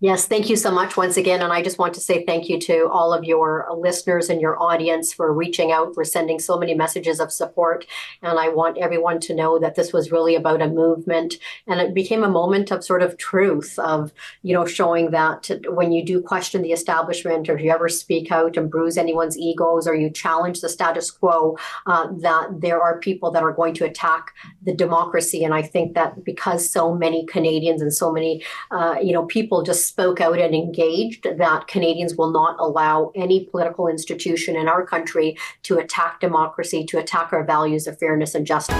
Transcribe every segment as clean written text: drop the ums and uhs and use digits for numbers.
Yes, thank you so much once again. And I just want to say thank you to all of your listeners and your audience for reaching out, for sending so many messages of support. And I want everyone to know that this was really about a movement, and it became a moment of sort of truth of, showing that when you do question the establishment, or if you ever speak out and bruise anyone's egos, or you challenge the status quo, that there are people that are going to attack the democracy. And I think that because so many Canadians and so many, people just spoke out and engaged, that Canadians will not allow any political institution in our country to attack democracy, to attack our values of fairness and justice.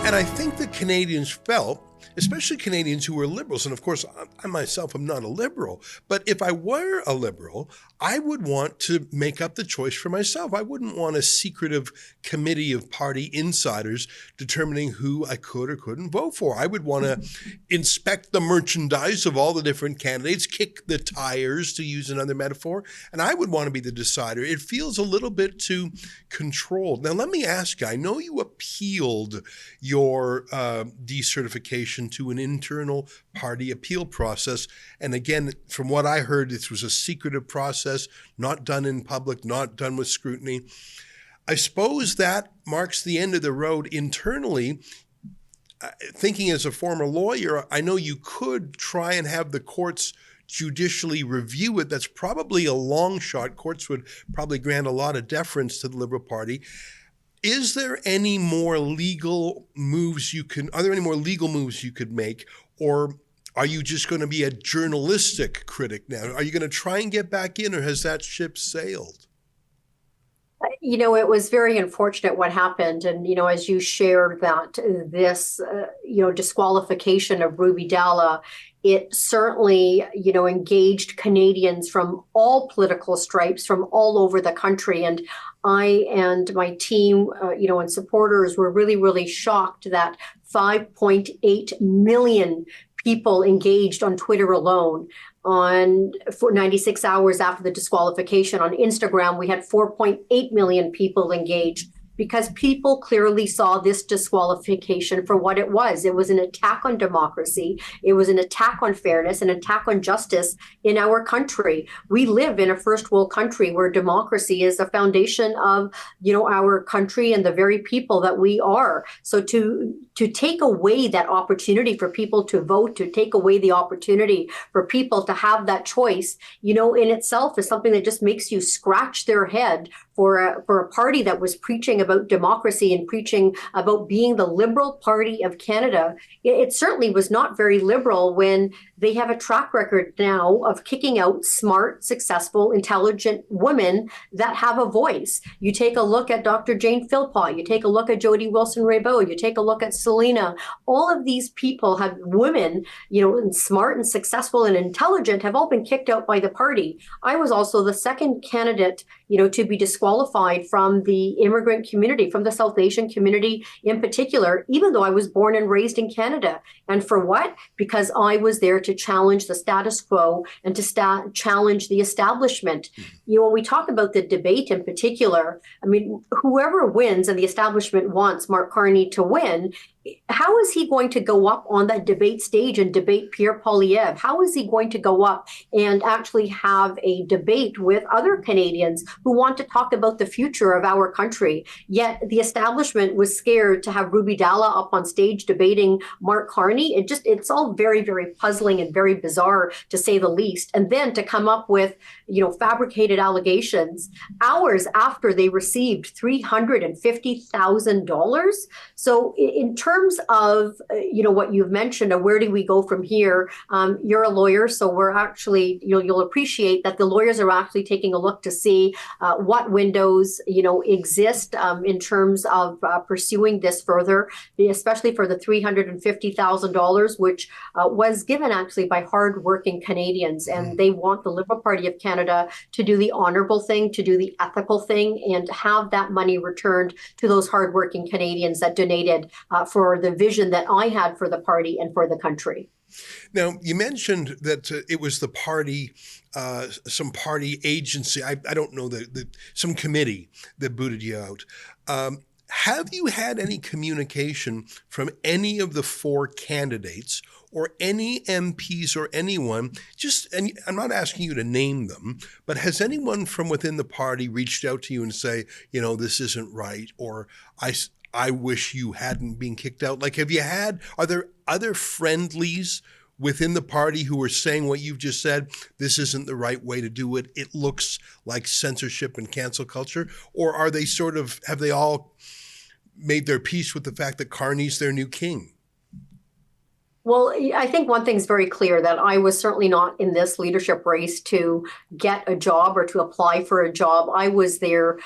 And I think that Canadians felt, especially Canadians who were liberals, and of course, I myself am not a liberal, but if I were a liberal, I would want to make up the choice for myself. I wouldn't want a secretive committee of party insiders determining who I could or couldn't vote for. I would want to inspect the merchandise of all the different candidates, kick the tires, to use another metaphor, and I would want to be the decider. It feels a little bit too controlled. Now, let me ask you, I know you appealed your decertification to an internal party appeal process. And again, from what I heard, this was a secretive process, not done in public, not done with scrutiny. I suppose that marks the end of the road internally. Thinking as a former lawyer, I know you could try and have the courts judicially review it. That's probably a long shot. Courts would probably grant a lot of deference to the Liberal Party. Is there any more legal moves are there any more legal moves you could make, or are you just going to be a journalistic critic now? Are you going to try and get back in, or has that ship sailed? It was very unfortunate what happened. And, as you shared that this, disqualification of Ruby Dhalla, it certainly, engaged Canadians from all political stripes from all over the country. And I and my team, and supporters were really, really shocked that 5.8 million people engaged on Twitter alone. For 96 hours after the disqualification. On Instagram, we had 4.8 million people engaged, because people clearly saw this disqualification for what it was. It was an attack on democracy. It was an attack on fairness, an attack on justice in our country. We live in a first world country where democracy is the foundation of, our country and the very people that we are. So to take away that opportunity for people to vote, to take away the opportunity for people to have that choice, in itself is something that just makes you scratch their head for a party that was preaching about democracy and preaching about being the Liberal Party of Canada. It certainly was not very liberal when they have a track record now of kicking out smart, successful, intelligent women that have a voice. You take a look at Dr. Jane Philpott, you take a look at Jody Wilson-Raybould, you take a look at Selena. All of these people have women, smart and successful and intelligent, have all been kicked out by the party. I was also the second candidate, to be disqualified from the immigrant community, from the South Asian community in particular, even though I was born and raised in Canada. And for what? Because I was there to challenge the status quo and to challenge the establishment. When we talk about the debate in particular, whoever wins, and the establishment wants Mark Carney to win, how is he going to go up on that debate stage and debate Pierre Poilievre? How is he going to go up and actually have a debate with other Canadians who want to talk about the future of our country? Yet the establishment was scared to have Ruby Dhalla up on stage debating Mark Carney. It's all very, very puzzling and very bizarre, to say the least. And then to come up with, fabricated allegations hours after they received $350,000. So in terms of, what you've mentioned, where do we go from here? You're a lawyer, so we're actually, you'll appreciate that the lawyers are actually taking a look to see what windows, exist in terms of pursuing this further, especially for the $350,000, which was given actually by hardworking Canadians. And they want the Liberal Party of Canada to do the honorable thing, to do the ethical thing, and have that money returned to those hardworking Canadians that donated for the vision that I had for the party and for the country. Now, you mentioned that it was the party, some party agency, I don't know, some committee that booted you out. Have you had any communication from any of the four candidates or any MPs or anyone, and I'm not asking you to name them, but has anyone from within the party reached out to you and say, this isn't right, or I wish you hadn't been kicked out? Like, are there other friendlies within the party who are saying what you've just said, this isn't the right way to do it, it looks like censorship and cancel culture? Or are they have they all made their peace with the fact that Carney's their new king? Well, I think one thing's very clear, that I was certainly not in this leadership race to get a job or to apply for a job. I was there,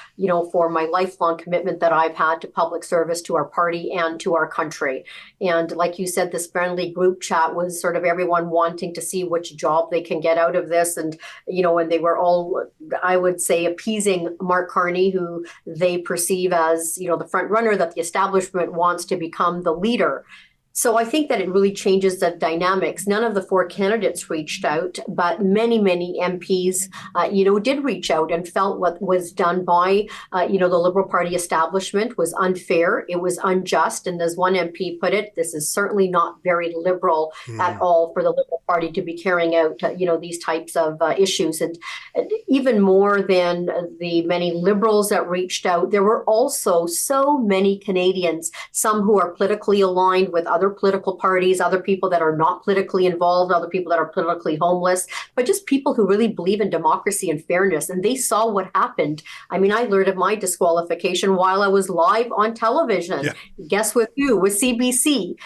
for my lifelong commitment that I've had to public service, to our party and to our country. And like you said, this friendly group chat was sort of everyone wanting to see which job they can get out of this. And, and they were all, I would say, appeasing Mark Carney, who they perceive as, the front runner, that the establishment wants to become the leader. So I think that it really changes the dynamics. None of the four candidates reached out, but many, many MPs, did reach out and felt what was done by, the Liberal Party establishment was unfair. It was unjust. And as one MP put it, this is certainly not very liberal at all for the Liberal Party to be carrying out, these types of issues. And even more than the many Liberals that reached out, there were also so many Canadians, some who are politically aligned with other political parties, other people that are not politically involved, other people that are politically homeless, but just people who really believe in democracy and fairness. And they saw what happened. I mean, I learned of my disqualification while I was live on television. Yeah. Guess with who? With CBC.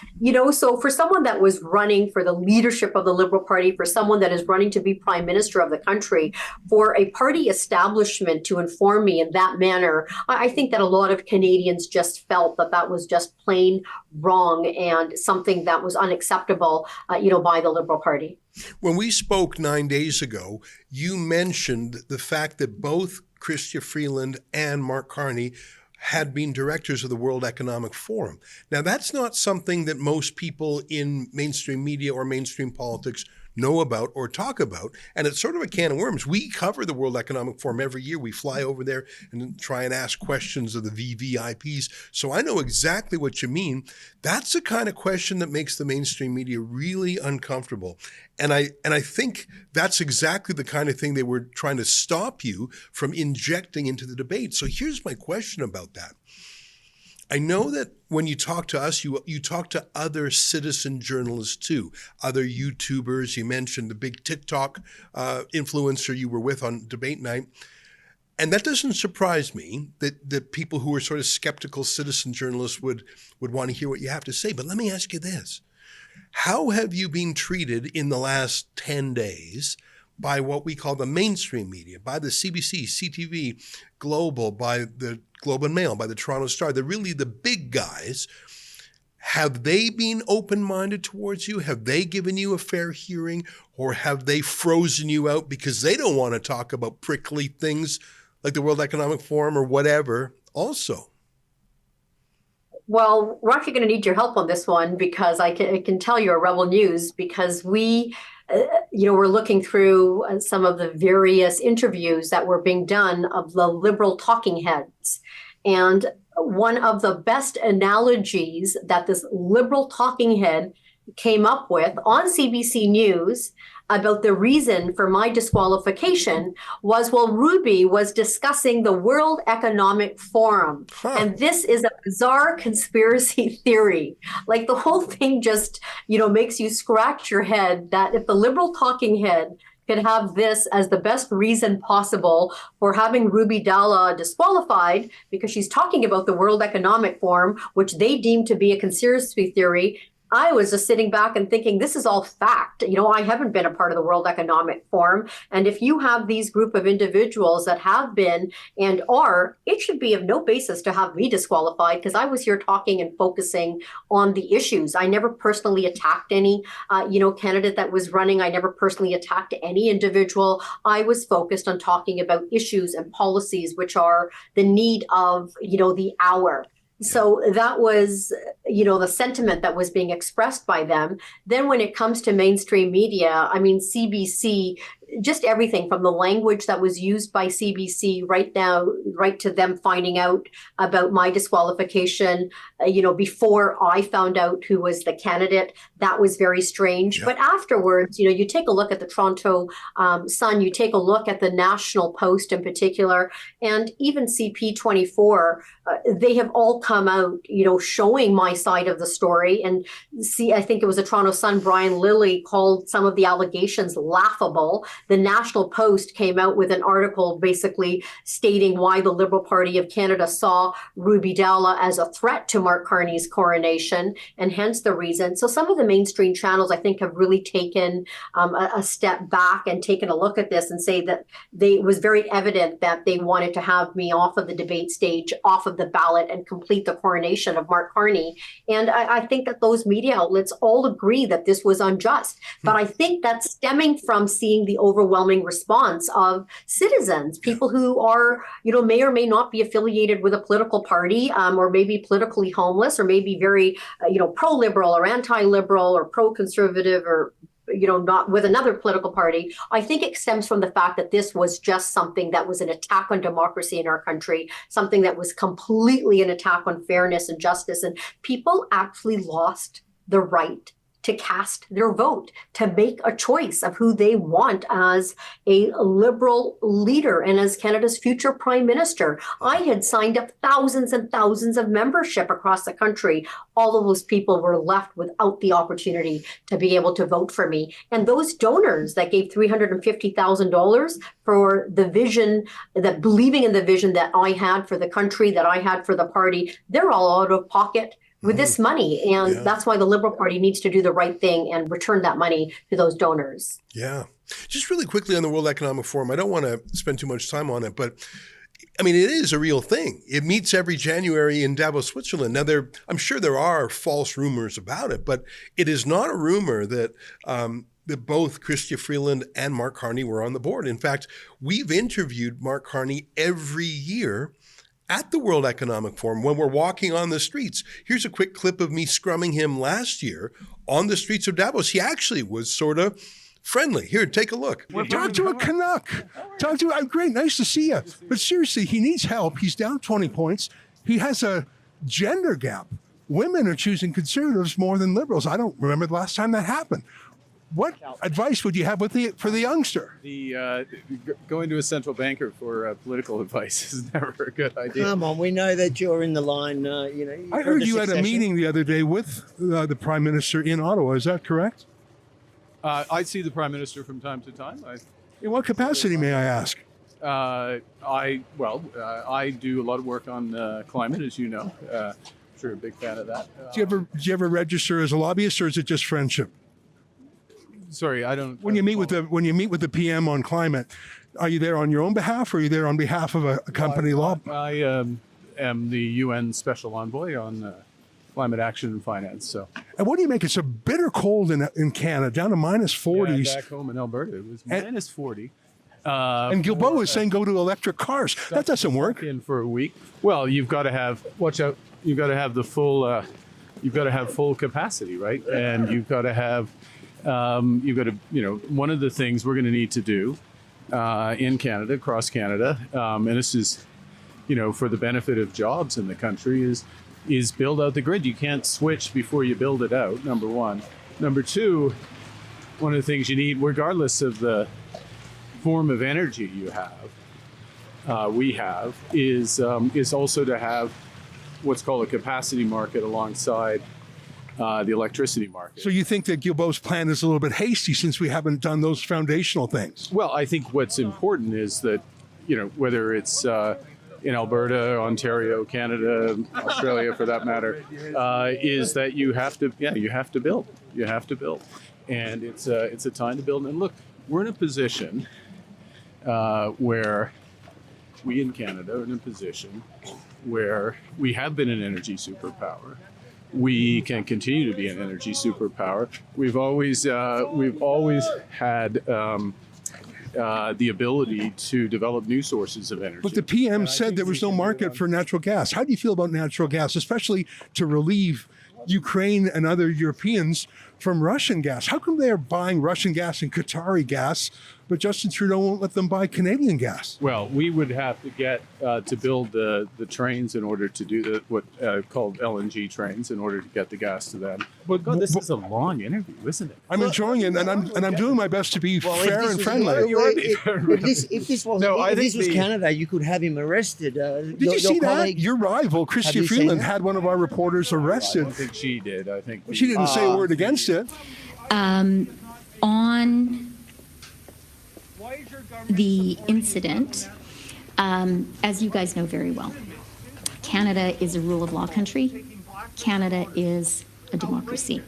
So for someone that was running for the leadership of the Liberal Party, for someone that is running to be Prime Minister of the country, for a party establishment to inform me in that manner, I think that a lot of Canadians just felt that that was just plain wrong and something that was unacceptable, by the Liberal Party. When we spoke 9 days ago, you mentioned the fact that both Chrystia Freeland and Mark Carney had been directors of the World Economic Forum. Now, that's not something that most people in mainstream media or mainstream politics know about or talk about. And it's sort of a can of worms. We cover the World Economic Forum every year. We fly over there and try and ask questions of the VVIPs. So I know exactly what you mean. That's the kind of question that makes the mainstream media really uncomfortable. And I think that's exactly the kind of thing they were trying to stop you from injecting into the debate. So here's my question about that. I know that when you talk to us, you talk to other citizen journalists too, other YouTubers. You mentioned the big TikTok influencer you were with on debate night. And that doesn't surprise me that people who are sort of skeptical citizen journalists would want to hear what you have to say. But let me ask you this. How have you been treated in the last 10 days by what we call the mainstream media, by the CBC, CTV, Global, by the Globe and Mail, by the Toronto Star? They're really the big guys. Have they been open-minded towards you? Have they given you a fair hearing? Or have they frozen you out because they don't want to talk about prickly things like the World Economic Forum or whatever also? Well, we're actually going to need your help on this one, because I can tell you're Rebel News, because we we're looking through some of the various interviews that were being done of the Liberal talking heads. And one of the best analogies that this Liberal talking head came up with on CBC News about the reason for my disqualification was, well, Ruby was discussing the World Economic Forum. And this is a bizarre conspiracy theory. Like, the whole thing just, makes you scratch your head, that if the Liberal talking head could have this as the best reason possible for having Ruby Dhalla disqualified, because she's talking about the World Economic Forum, which they deem to be a conspiracy theory, I was just sitting back and thinking, this is all fact. I haven't been a part of the World Economic Forum. And if you have these group of individuals that have been and are, it should be of no basis to have me disqualified, because I was here talking and focusing on the issues. I never personally attacked any, candidate that was running. I never personally attacked any individual. I was focused on talking about issues and policies, which are the need of, the hour. So that was, the sentiment that was being expressed by them. Then when it comes to mainstream media, I mean, CBC, just everything from the language that was used by CBC right to them finding out about my disqualification, before I found out who was the candidate. That was very strange. Yeah. But afterwards, you take a look at the Toronto Sun, you take a look at the National Post in particular, and even CP24, they have all come out, showing my side of the story. And I think it was the Toronto Sun, Brian Lilly called some of the allegations laughable. The National Post came out with an article basically stating why the Liberal Party of Canada saw Ruby Dhalla as a threat to Mark Carney's coronation, and hence the reason. So some of the mainstream channels, I think, have really taken a step back and taken a look at this and say that it was very evident that they wanted to have me off of the debate stage, off of the ballot, and complete the coronation of Mark Carney. And I think that those media outlets all agree that this was unjust. But I think that's stemming from seeing the overwhelming response of citizens, people who are, may or may not be affiliated with a political party, or maybe politically homeless, or maybe very, pro-liberal or anti-liberal or pro-conservative, or not with another political party. I think it stems from the fact that this was just something that was an attack on democracy in our country, something that was completely an attack on fairness and justice. And people actually lost the right to cast their vote, to make a choice of who they want as a Liberal leader and as Canada's future Prime Minister. I had signed up thousands and thousands of membership across the country. All of those people were left without the opportunity to be able to vote for me. And those donors that gave $350,000 for the vision, that believing in the vision that I had for the country, that I had for the party, they're all out of pocket with this money. And that's why the Liberal Party needs to do the right thing and return that money to those donors. Yeah. Just really quickly on the World Economic Forum, I don't want to spend too much time on it, but it is a real thing. It meets every January in Davos, Switzerland. Now, I'm sure there are false rumors about it, but it is not a rumor that both Chrystia Freeland and Mark Carney were on the board. In fact, we've interviewed Mark Carney every year at the World Economic Forum when we're walking on the streets. Here's a quick clip of me scrumming him last year on the streets of Davos. He actually was sort of friendly. Here, take a look. Talk to a Canuck. Great, nice to see you. But seriously, he needs help. He's down 20 points. He has a gender gap. Women are choosing Conservatives more than Liberals. I don't remember the last time that happened. What advice would you have for the youngster? Going to a central banker for political advice is never a good idea. Come on, we know that you're in the line. I heard you had a meeting the other day with the Prime Minister in Ottawa. Is that correct? I see the Prime Minister from time to time. In what capacity, may I ask? I do a lot of work on climate, as you know. I'm sure you're a big fan of that. Do you ever register as a lobbyist, or is it just friendship? Sorry, I don't. When you meet with the PM on climate, are you there on your own behalf, or are you there on behalf of a company law? I am the UN Special Envoy on climate action and finance. So. And what do you make? It's a bitter cold in Canada, down to minus 40s. Yeah, back home in Alberta, it was minus 40. And Guilbeault is saying go to electric cars. That doesn't work. In for a week. Well, you've got to have. Watch out. You've got to have the full. You've got to have full capacity, right? And you've got to have. One of the things we're going to need to do in Canada, across Canada, and this is, for the benefit of jobs in the country, is build out the grid. You can't switch before you build it out, number one. Number two, one of the things you need, regardless of the form of energy you have, is also to have what's called a capacity market alongside the electricity market. So you think that Guilbeault's plan is a little bit hasty since we haven't done those foundational things? Well, I think what's important is that, whether it's in Alberta, Ontario, Canada, Australia for that matter, is that you have to build. You have to build. And it's a time to build. And look, we're in a position where we in Canada are in a position where we have been an energy superpower. We can continue to be an energy superpower. We've always had the ability to develop new sources of energy. But the PM said there was no market for natural gas. How do you feel about natural gas, especially to relieve Ukraine and other Europeans from Russian gas. How come they are buying Russian gas and Qatari gas, but Justin Trudeau won't let them buy Canadian gas? Well, we would have to get to build the trains in order to do what called LNG trains in order to get the gas to them. But God, this is a long interview, isn't it? I'm enjoying it, and I'm doing my best to be fair and friendly. If this was Canada, you could have him arrested. Did you see that? Your rival, Chrystia Freeland, had one of our reporters arrested. I don't think she did. I think she didn't say a word against it. On the incident, as you guys know very well, Canada is a rule of law country. Canada is a democracy.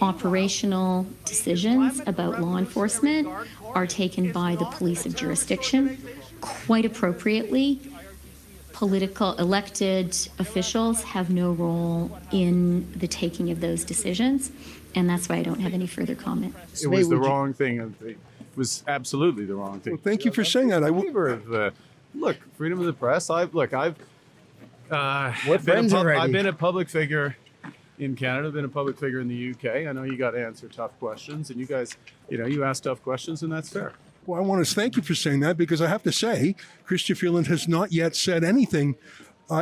Operational decisions about law enforcement are taken by the police of jurisdiction. Quite appropriately, political elected officials have no role in the taking of those decisions, and that's why I don't have any further comment. It was the wrong thing. It was absolutely the wrong thing. Well, thank you for saying that. Look, freedom of the press. I've been a public figure in Canada, been a public figure in the UK. I know you got to answer tough questions, and you guys, you ask tough questions, and that's fair. Well, I want to thank you for saying that, because I have to say, Chrystia Freeland has not yet said anything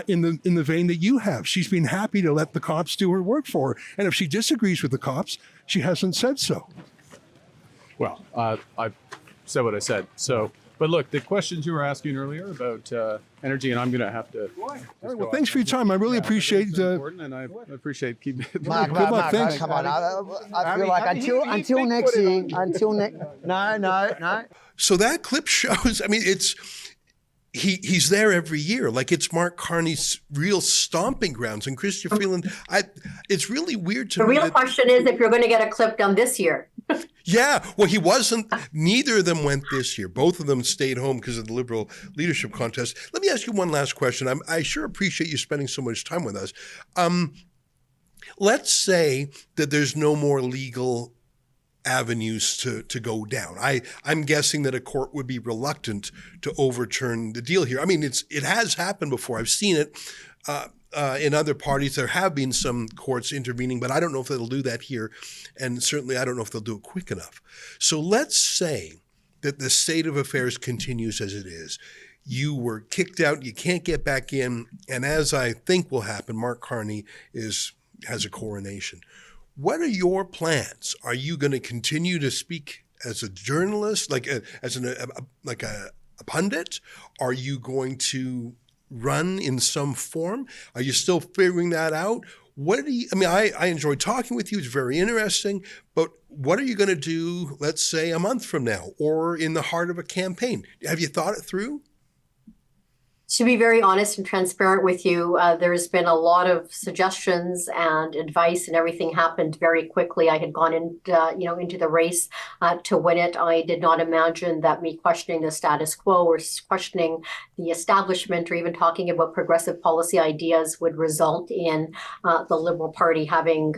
in the vein that you have. She's been happy to let the cops do her work for her, and if she disagrees with the cops, she hasn't said so. Well, I said what I said. So, but look, the questions you were asking earlier about energy, and I'm going to have to. All right, well, thanks for your time. I really appreciate. Important, and I appreciate keeping. Mark, thanks. come on. I feel like until next year, no. So that clip shows, I mean, he's there every year. Like, it's Mark Carney's real stomping grounds. And Chrystia Freeland, it's really weird to me. The real question is if you're going to get a clip done this year. Yeah, well, he wasn't. Neither of them went this year. Both of them stayed home because of the Liberal leadership contest. Let me ask you one last question. I sure appreciate you spending so much time with us. Let's say that there's no more legal avenues to go down. I'm guessing that a court would be reluctant to overturn the deal here. I mean, it has happened before. I've seen it in other parties. There have been some courts intervening, but I don't know if they'll do that here. And certainly I don't know if they'll do it quick enough. So let's say that the state of affairs continues as it is. You were kicked out, you can't get back in, and as I think will happen, Mark Carney has a coronation. What are your plans? Are you going to continue to speak as a journalist, like a pundit? Are you going to run in some form? Are you still figuring that out? I enjoy talking with you. It's very interesting. But what are you going to do, let's say, a month from now or in the heart of a campaign? Have you thought it through? To be very honest and transparent with you, there's been a lot of suggestions and advice, and everything happened very quickly. I had gone into the race to win it. I did not imagine that me questioning the status quo or questioning the establishment or even talking about progressive policy ideas would result in the Liberal Party having,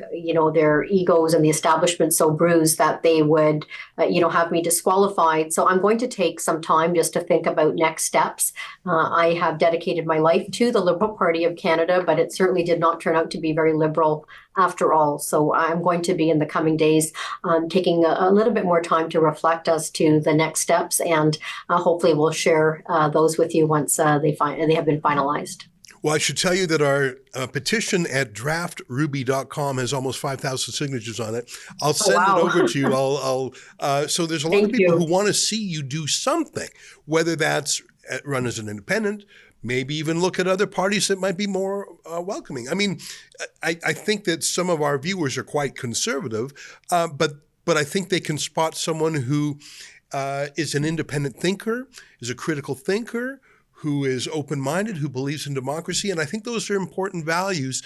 their egos and the establishment so bruised that they would, have me disqualified. So I'm going to take some time just to think about next steps. I have dedicated my life to the Liberal Party of Canada, but it certainly did not turn out to be very liberal after all. So I'm going to be in the coming days taking a little bit more time to reflect as to the next steps, and hopefully we'll share those with you once they have been finalized. Well, I should tell you that our petition at draftruby.com has almost 5,000 signatures on it. I'll send it over to you. So there's a lot of people who want to see you do something, whether that's run as an independent, maybe even look at other parties that might be more welcoming. I mean, I think that some of our viewers are quite conservative, but I think they can spot someone who is an independent thinker, is a critical thinker, who is open-minded, who believes in democracy. And I think those are important values,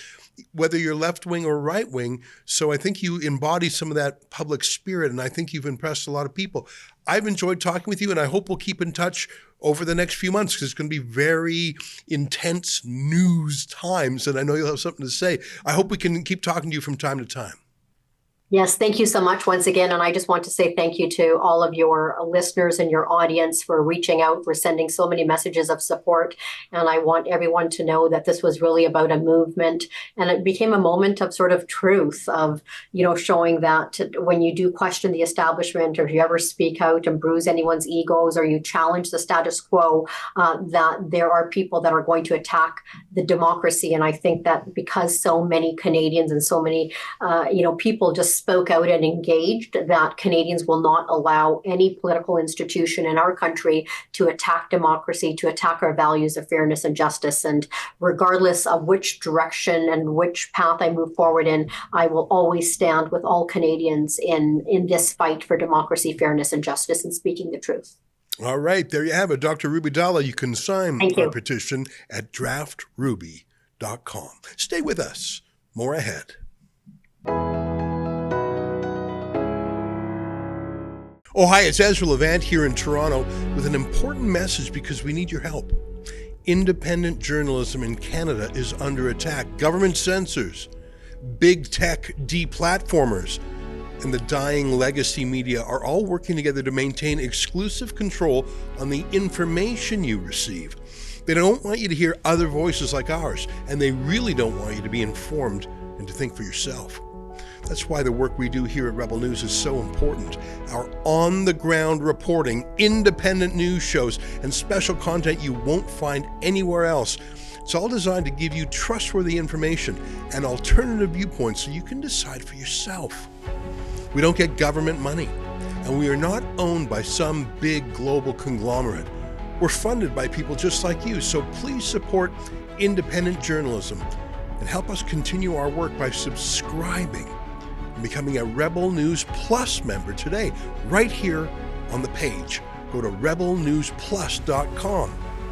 whether you're left-wing or right-wing. So I think you embody some of that public spirit, and I think you've impressed a lot of people. I've enjoyed talking with you, and I hope we'll keep in touch over the next few months, because it's going to be very intense news times, and I know you'll have something to say. I hope we can keep talking to you from time to time. Yes, thank you so much once again. And I just want to say thank you to all of your listeners and your audience for reaching out, for sending so many messages of support. And I want everyone to know that this was really about a movement, and it became a moment of sort of truth, of, showing that when you do question the establishment, or if you ever speak out and bruise anyone's egos, or you challenge the status quo, that there are people that are going to attack the democracy. And I think that because so many Canadians and so many, people just spoke out and engaged, that Canadians will not allow any political institution in our country to attack democracy, to attack our values of fairness and justice. And regardless of which direction and which path I move forward in, I will always stand with all Canadians in this fight for democracy, fairness, and justice, and speaking the truth. All right, there you have it. Dr. Ruby Dhalla, you can sign our petition at draftruby.com. Stay with us. More ahead. Oh, hi, it's Ezra Levant here in Toronto with an important message because we need your help. Independent journalism in Canada is under attack. Government censors, big tech deplatformers, and the dying legacy media are all working together to maintain exclusive control on the information you receive. They don't want you to hear other voices like ours, and they really don't want you to be informed and to think for yourself. That's why the work we do here at Rebel News is so important. Our on-the-ground reporting, independent news shows, and special content you won't find anywhere else. It's all designed to give you trustworthy information and alternative viewpoints so you can decide for yourself. We don't get government money, and we are not owned by some big global conglomerate. We're funded by people just like you, so please support independent journalism and help us continue our work by subscribing and becoming a Rebel News Plus member today, right here on the page. Go to rebelnewsplus.com.